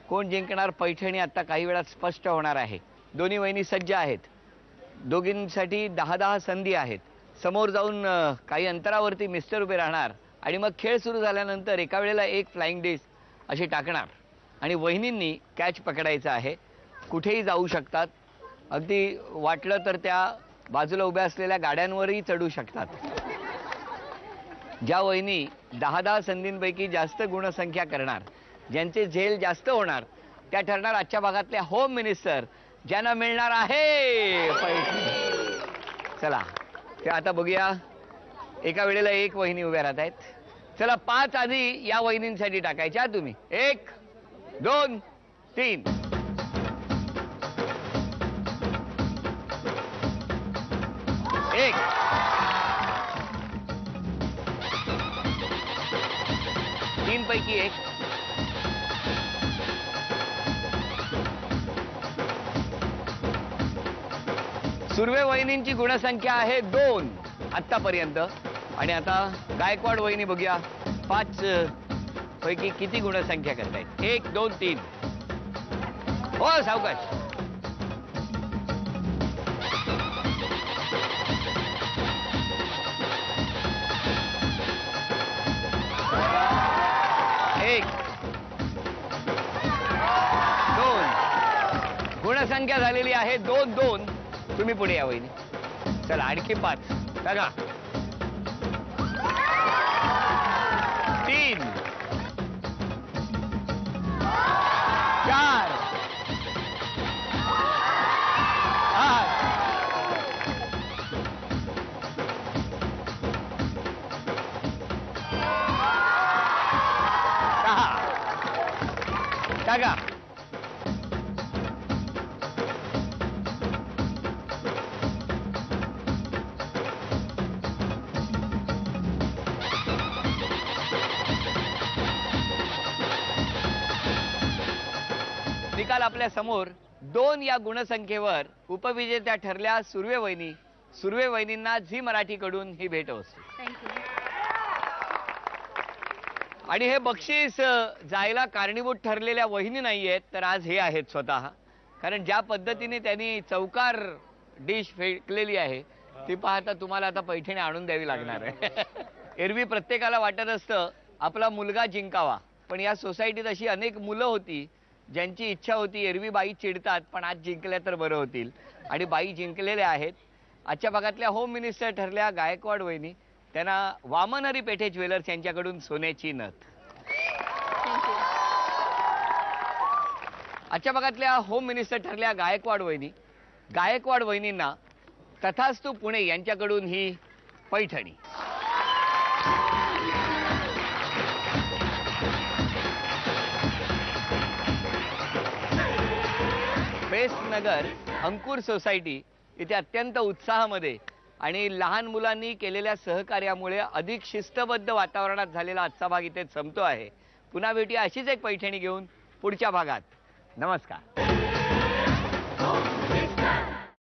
कोण जिंकणार पैठणी आता काही वेळात स्पष्ट होणार आहे। दोन्ही वहिनी सज्ज आहेत, दोघींसाठी 10-10 संधी आहेत। समोर जाऊन काही अंतरावरती मिस्टर उभे राहणार आणि मग खेळ सुरू झाल्यानंतर एका वेळेला एक फ्लाइंग डिश अशी टाकणार आणि वहिनींनी कॅच पकडायचा आहे। कुठेही जाऊ शकतात, अगदी वाटलं तर त्या बाजूला उभ्या असलेल्या गाड्यांवरही चढू शकतात। ज्या वहिनी 10-10 संधींपैकी जास्त गुणसंख्या करणार, ज्यांचे झेल जास्त होणार, त्या ठरणार आजच्या भागातल्या होम मिनिस्टर, ज्यांना मिळणार आहे पैठणी। चला ते आता बघूया, एका वेळेला एक वहिनी उभ्या राहत आहेत। चला 5 आधी या वहिनींसाठी टाकायच्या तुम्ही। 1 2 3 1 3 पैकी 1 सुर्वे वहिनींची गुणसंख्या आहे 2 आतापर्यंत आणि आता गायकवाड वहिनी बघूया 5 पैकी किती गुणसंख्या करतायत। 1 2 3 हो सावकाश। 1 2 गुणसंख्या झालेली आहे 2-2। तुम्ही पुढे या वहिनी। चला आणखी 5 बघा। 3 4 5 6 टाका। निकाल आपल्या समोर 2 या गुणसंख्येवर उपविजेत्या ठरल्या सुर्वे वहिनी। सुर्वे वहिनींना झी मराठीकडून ही भेट असते। आणि हे बक्षीस जायला कारणीभूत ठरलेल्या वहिनी नाहीयेत, तर आज हे आहेत स्वतः। कारण ज्या पद्धतीने त्यांनी चौकार डिश फेकलेली आहे ती पाहता तुम्हाला आता पैठणी आणून द्यावी लागणार आहे। एरवी प्रत्येकाला वाटत असतं आपला मुलगा जिंकावा, पण या सोसायटीत अशी अनेक मुलं होती ज्यांची इच्छा होती एरवी बाई चिडतात पण आज जिंकल्या तर बरं होतील, आणि बाई जिंकलेल्या आहेत। आजच्या भागातल्या होम मिनिस्टर ठरल्या गायकवाड वहिनी, त्यांना वामनहरी पेठे ज्वेलर्स यांच्याकडून सोन्याची नथ। आजच्या भागातल्या होम मिनिस्टर ठरल्या गायकवाड वहिनी। गायकवाड वहिनींना तथास्तु पुणे यांच्याकडून ही पैठणी। बेस्ट नगर अंकुर सोसायटी इथे अत्यंत उत्साहामध्ये आणि लहान मुलांनी केलेल्या सहकार्यामुळे अधिक शिस्तबद्ध वातावरणात झालेला आजचा भाग इथे संपतो आहे। पुन्हा भेटूया अशीच एक पैठणी घेऊन पुढच्या भागात। नमस्कार।